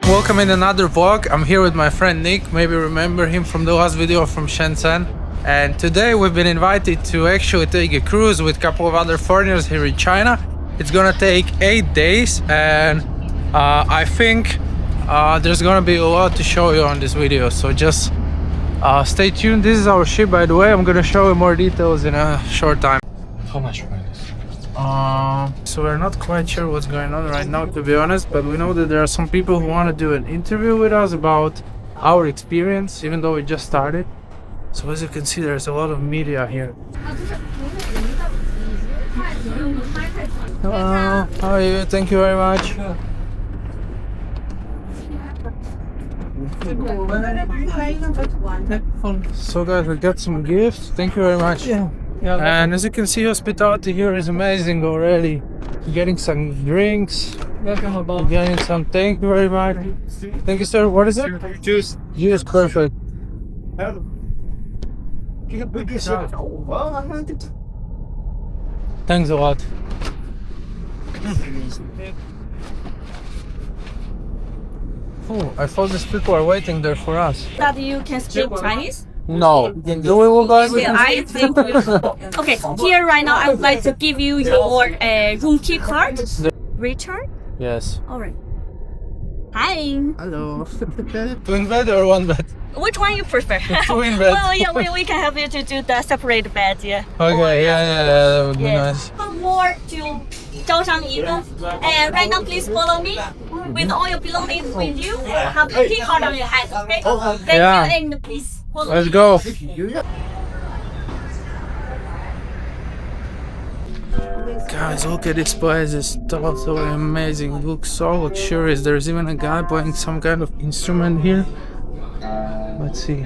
Welcome in another vlog. I'm here with my friend Nick. Maybe remember him from the last video from Shenzhen. And today we've been invited to actually take a cruise with a couple of other foreigners here in China. It's gonna take 8 days, and I think there's gonna be a lot to show you on this video. So just stay tuned. This is our ship, by the way. I'm gonna show you more details in a short time. How much for this? So we're not quite sure what's going on right now, to be honest, but we know that there are some people who want to do an interview with us about our experience, even though we just started. So as you can see, there's a lot of media here. Hello, how are you? Thank you very much. So guys, we got some gifts. Thank you very much. And as you can see, hospitality here is amazing already. Getting some drinks. Getting some. Thank you very much. Thank you, sir. What is it? Juice. Juice, perfect. Thanks a lot. Oh, I thought these people are waiting there for us. That you can speak Chinese? No. Do we will guys? Yeah, I think. Okay, here right now I would like to give you your room key card. Richard? Yes. Alright. Hi. Hello. Twin bed or one bed? Which one you prefer? Twin bed. Well, yeah, we can help you to do the separate bed, yeah. Okay, yeah, that would be nice. One more to 招商一路. And right now, please follow me. With all your belongings with you, have the key card on your hand, okay? Thank Yeah. you, and please follow Let's me. go. Guys, look at this place. It's totally amazing. It looks so luxurious. There's even a guy playing some kind of instrument here. Let's see.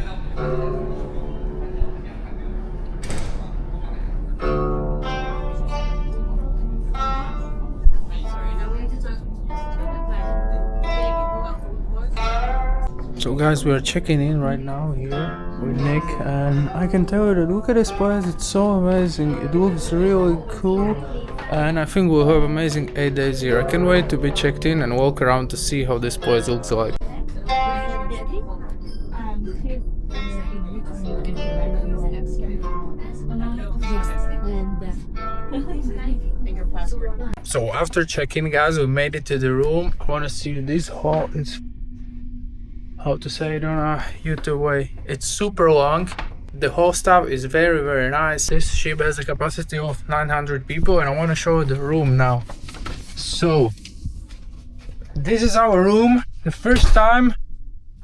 So guys, we are checking in right now here with Nick, and I can tell you that look at this place, it's so amazing. It looks really cool, and I think we'll have amazing 8 days here. I can't wait to be checked in and walk around to see how this place looks like. So after check-in, guys, we made it to the room. I want to see this hall. It's how to say it on a YouTube way. It's super long. The whole stuff is very nice. This ship has a capacity of 900 people, and I want to show you the room now. So this is our room. The first time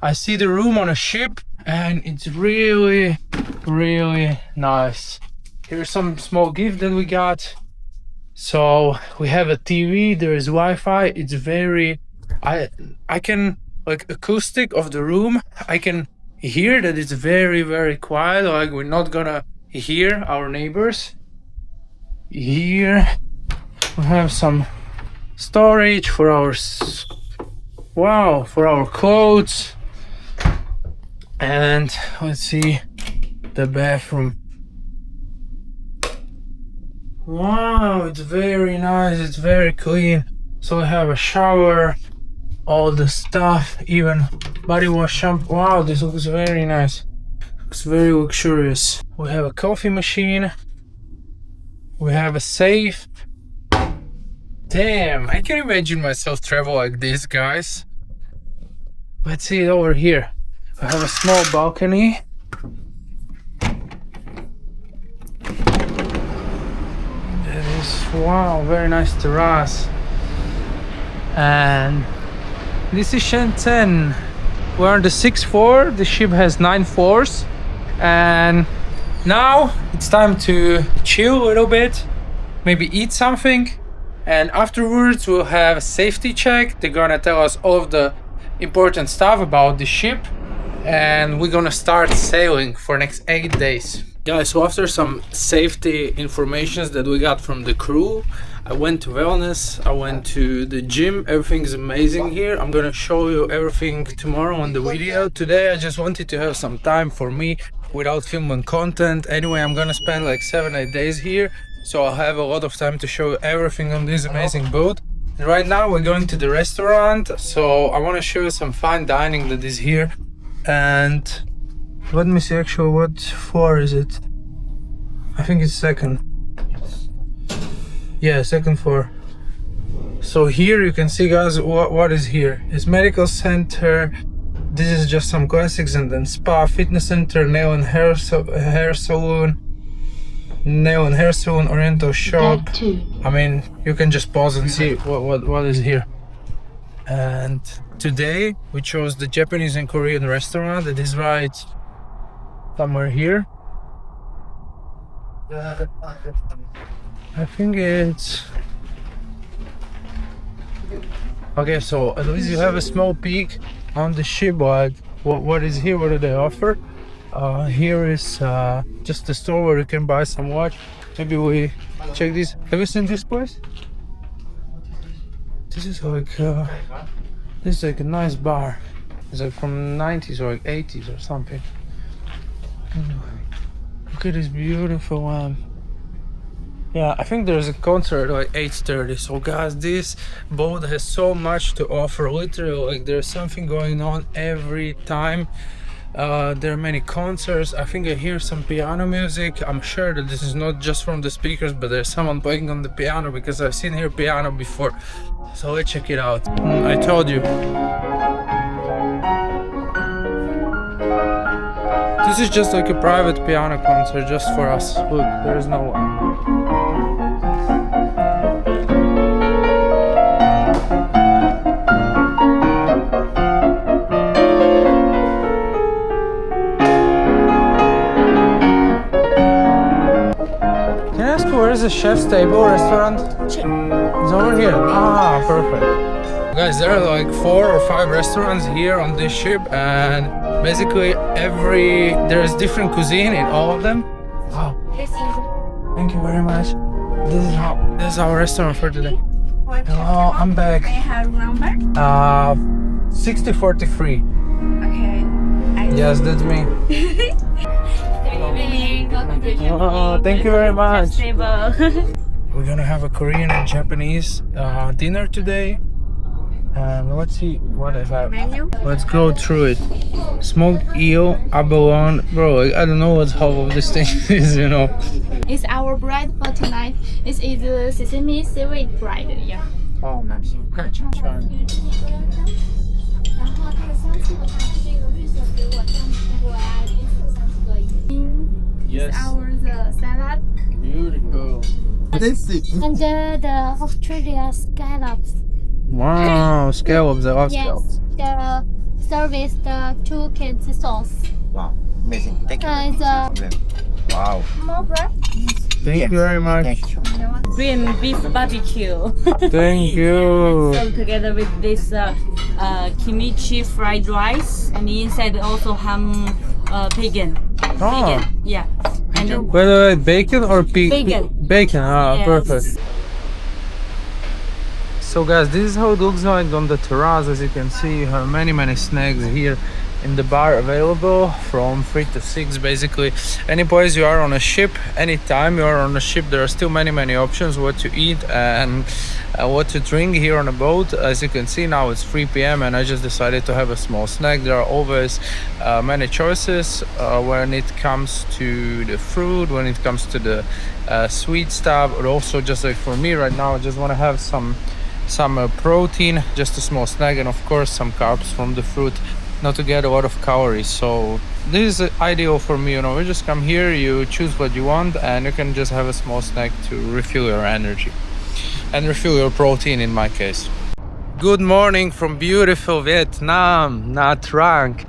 I see the room on a ship, and it's really nice. Here's some small gift that we got. So we have a TV, there is Wi-Fi. It's very I can, like, acoustic of the room, I can hear that it's very quiet. Like, we're not gonna hear our neighbors. Here we have some storage for our for our clothes. And let's see the bathroom. Wow, it's very nice, it's very clean. So we have a shower, all the stuff, even body wash, shampoo. Wow, this looks very nice. Looks very luxurious. We have a coffee machine. We have a safe. Damn, I can imagine myself travel like this, guys. Let's see it over here. We have a small balcony. That is, wow, very nice terrace. And this is Shenzhen. We're on the 6th floor. The ship has 9 floors. And now it's time to chill a little bit, maybe eat something. And afterwards we'll have a safety check. They're gonna tell us all of the important stuff about the ship. And we're gonna start sailing for next 8 days. Guys, so after some safety informations that we got from the crew, I went to wellness, I went to the gym. Everything's amazing here. I'm gonna show you everything tomorrow on the video. Today I just wanted to have some time for me without filming content. Anyway, I'm gonna spend like 7-8 days here, so I'll have a lot of time to show you everything on this amazing boat. Right now we're going to the restaurant, so I want to show you some fine dining that is here. And let me see actually what floor is it. I think it's second. Yeah, second floor. So here you can see, guys, what is here. It's medical center. This is just some classics, and then spa, fitness center, nail and hair salon, oriental shop. I mean, you can just pause and see what is here. And today we chose the Japanese and Korean restaurant that is right somewhere here. I think it's okay. So at least you have a small peek on the ship. Like what is here? What do they offer? Here is just a store where you can buy some watch. Maybe we check this. Have you seen this place? This is like a nice bar. It's like from 90s or like 80s or something. Look at this beautiful one. Yeah, I think there's a concert like 8:30. So guys, this boat has so much to offer. Literally, like there's something going on every time. There are many concerts. I think I hear some piano music. I'm sure that this is not just from the speakers, but there's someone playing on the piano, because I've seen here piano before. So let's check it out. I told you. This is just like a private piano concert just for us. Look, there's no one. Can I ask where is the chef's table restaurant? It's over here. Ah, perfect. Guys, there are like 4 or 5 restaurants here on this ship, and basically there's different cuisine in all of them. Wow. Thank you very much. This is our restaurant for today. Hello, I'm back. May I have number? 6043. Okay. Yes, that's me. Oh, thank you very much. We're gonna have a Korean and Japanese dinner today. And let's see what I have. Menu? Let's go through it. Smoked eel, abalone. Bro, I don't know what half of this thing is, you know. It's our bread for tonight. This is sesame seaweed bread. Yeah. Oh, nice. Okay, try. Yes. Our salad. Beautiful. And the Australia scallops. Wow, scallops. I love scallops. Yes. The service the 2 kids sauce. Wow, amazing. Thank you. It's Wow. more bread. Thank you very much. Thank you. Green beef barbecue. Thank you. Served together with this kimchi fried rice, and inside also ham bacon. Oh. Bacon, yeah. And then By the way, bacon or pig? Bacon. Bacon, Yes. Perfect. So guys, this is how it looks like on the terrace. As you can see, you have many snacks here in the bar available from 3 to 6. Basically, any place you are on a ship, anytime you are on a ship, there are still many options what to eat and what to drink here on a boat. As you can see, now it's 3 p.m. and I just decided to have a small snack. There are always many choices when it comes to the fruit, when it comes to the sweet stuff, but also just like for me right now, I just want to have some protein, just a small snack, and of course some carbs from the fruit, not to get a lot of calories. So this is ideal for me, you know. You just come here, you choose what you want, and you can just have a small snack to refill your energy and refill your protein in my case. Good morning from beautiful Vietnam, Natrang.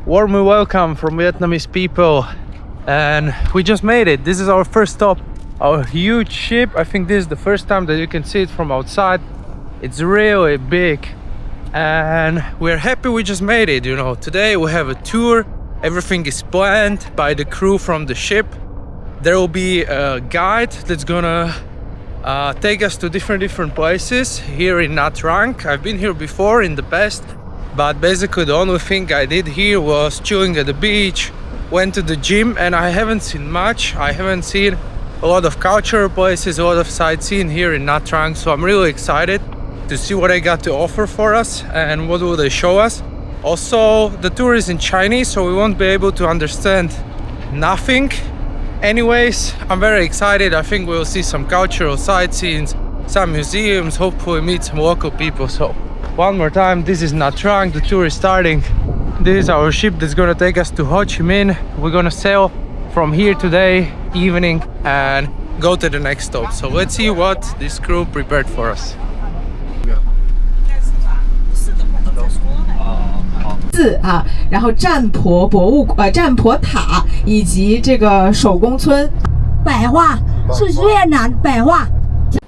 Warmly welcome from Vietnamese people, and we just made it. This is our first stop, our huge ship. I think this is the first time that you can see it from outside. It's really big, and we're happy we just made it, you know. Today we have a tour. Everything is planned by the crew from the ship. There will be a guide that's gonna take us to different places here in Natrang. I've been here before in the past, but basically the only thing I did here was chilling at the beach, went to the gym, and I haven't seen much. I haven't seen a lot of cultural places, a lot of sightseeing here in Natrang, so I'm really excited. to see what they got to offer for us and what will they show us. Also, the tour is in Chinese, so we won't be able to understand nothing. Anyways, I'm very excited. I think we'll see some cultural sightseeing, some museums, hopefully meet some local people. So one more time, this is Natrang, the tour is starting. This is our ship that's gonna take us to Ho Chi Minh. We're gonna sail from here today evening and go to the next stop. So let's see what this crew prepared for us. 啊，然后占婆博物占婆塔以及这个手工村，白话是越南白话。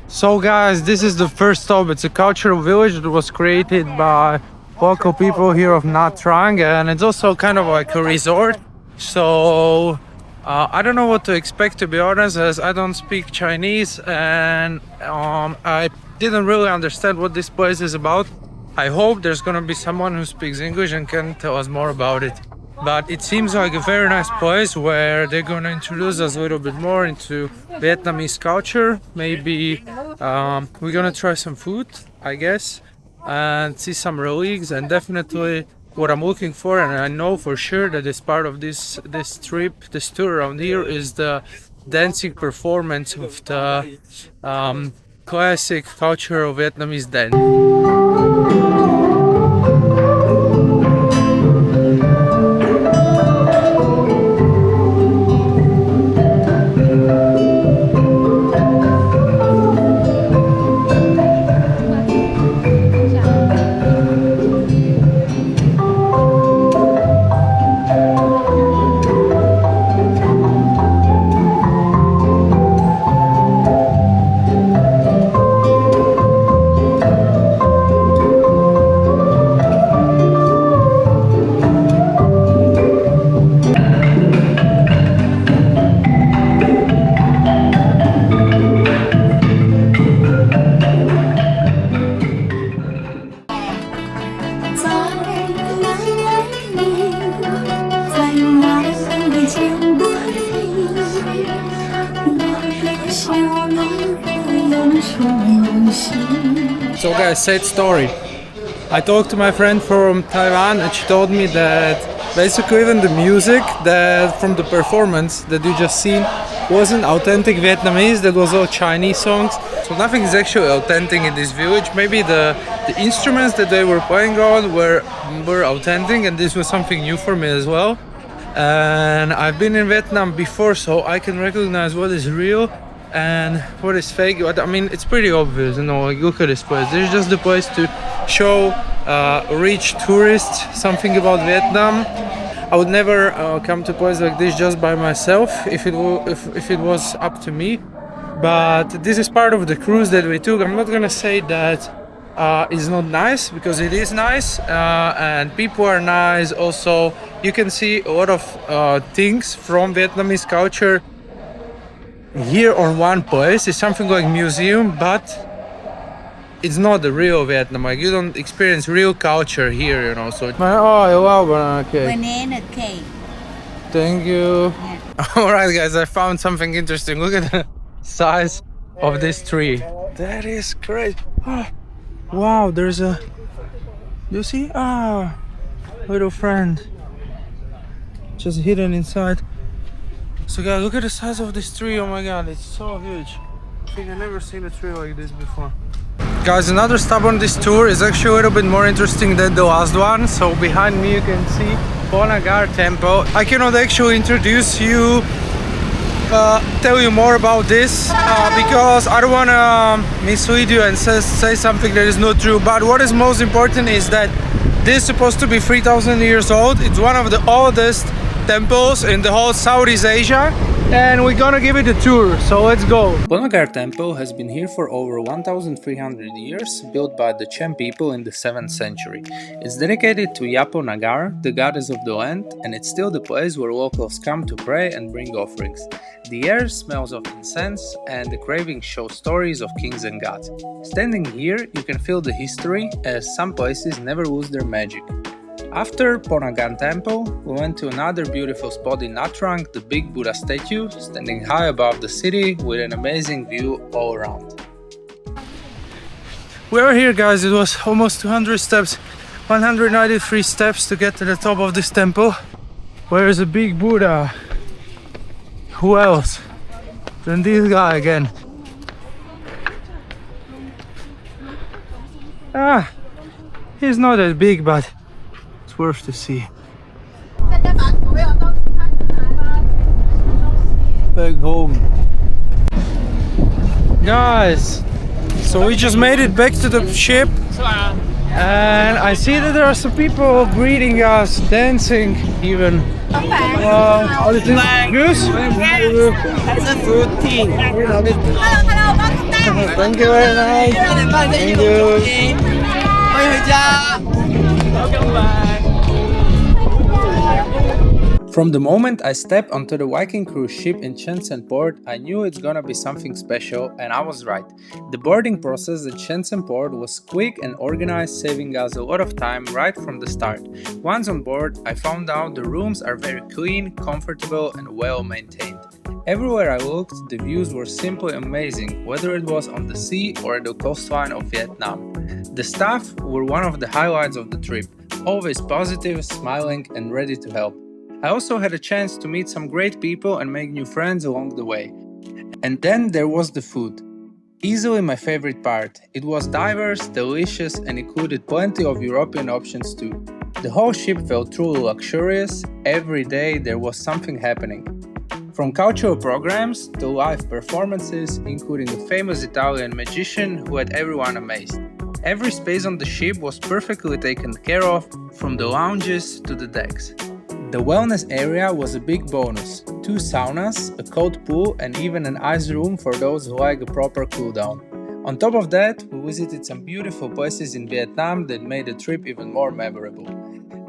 So guys, this is the first stop. It's a cultural village that was created by local people here of Natrang, and it's also kind of like a resort. So I don't know what to expect, to be honest, as I don't speak Chinese and I didn't really understand what this place is about. I hope there's gonna be someone who speaks English and can tell us more about it. But it seems like a very nice place where they're gonna introduce us a little bit more into Vietnamese culture. Maybe we're gonna try some food, I guess, and see some relics. And definitely what I'm looking for, and I know for sure that is part of this trip, this tour around here, is the dancing performance of the classic cultural Vietnamese dance. So guys, sad story. I talked to my friend from Taiwan and she told me that basically even the music that from the performance that you just seen wasn't authentic Vietnamese, that was all Chinese songs. So nothing is actually authentic in this village. Maybe the instruments that they were playing on were authentic, and this was something new for me as well. And I've been in Vietnam before, so I can recognize what is real and what is fake. I mean, it's pretty obvious, you know, like look at this place. This is just the place to show rich tourists something about Vietnam. I would never come to a place like this just by myself if it was up to me. But this is part of the cruise that we took. I'm not gonna say that it's not nice, because it is nice, and people are nice. Also, you can see a lot of things from Vietnamese culture here on one place. It's something like museum, but it's not the real Vietnam. Like, you don't experience real culture here, you know. So I love banana cake. Banana cake. Thank you. All right, guys, I found something interesting. Look at the size of this tree. That is great. Oh, wow, there's a, you see? Little friend just hidden inside. So guys, look at the size of this tree. Oh my god, it's so huge. I think I've never seen a tree like this before. Guys, another stop on this tour is actually a little bit more interesting than the last one. So behind me you can see Bonagar Temple. I cannot actually introduce you, tell you more about this because I don't want to mislead you and say something that is not true. But what is most important is that this is supposed to be 3,000 years old. It's one of the oldest temples in the whole Southeast Asia, and we're gonna give it a tour, so let's go. Bonagar Temple has been here for over 1,300 years, built by the Chen people in the 7th century. It's dedicated to Yapo Nagar, the goddess of the land, and it's still the place where locals come to pray and bring offerings. The air smells of incense, and the carvings show stories of kings and gods. Standing here, you can feel the history, as some places never lose their magic. After Bonagar Temple, we went to another beautiful spot in Natrang, the big Buddha statue, standing high above the city with an amazing view all around. We are here, guys. It was almost 200 steps, 193 steps to get to the top of this temple. Where is a big Buddha? Who else than this guy again? Ah, he's not that big, but it's worth to see. Back home. Guys, so we just made it back to the ship, and I see that there are some people greeting us, dancing even. How is this? Goose? It's a fruit tea. Thank you very much. Thank you. Welcome back. From the moment I stepped onto the Viking cruise ship in Shenzhen port, I knew it's gonna be something special, and I was right. The boarding process at Shenzhen port was quick and organized, saving us a lot of time right from the start. Once on board, I found out the rooms are very clean, comfortable and well maintained. Everywhere I looked, the views were simply amazing, whether it was on the sea or at the coastline of Vietnam. The staff were one of the highlights of the trip, always positive, smiling and ready to help. I also had a chance to meet some great people and make new friends along the way. And then there was the food. Easily my favorite part. It was diverse, delicious and included plenty of European options too. The whole ship felt truly luxurious. Every day there was something happening. From cultural programs to live performances, including a famous Italian magician who had everyone amazed. Every space on the ship was perfectly taken care of, from the lounges to the decks. The wellness area was a big bonus. 2 saunas, a cold pool and even an ice room for those who like a proper cool down. On top of that, we visited some beautiful places in Vietnam that made the trip even more memorable.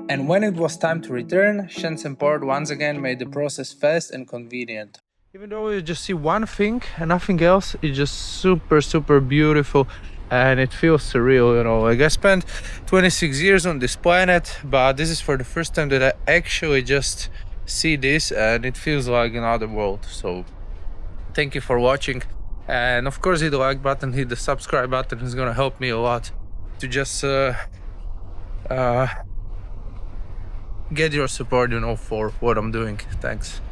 And when it was time to return, Shenzhen port once again made the process fast and convenient. Even though you just see one thing and nothing else, it's just super beautiful. And it feels surreal, you know. Like I spent 26 years on this planet, but this is for the first time that I actually just see this, and it feels like another world. So thank you for watching, and of course hit the like button, hit the subscribe button. It's gonna help me a lot to just get your support, you know, for what I'm doing. Thanks.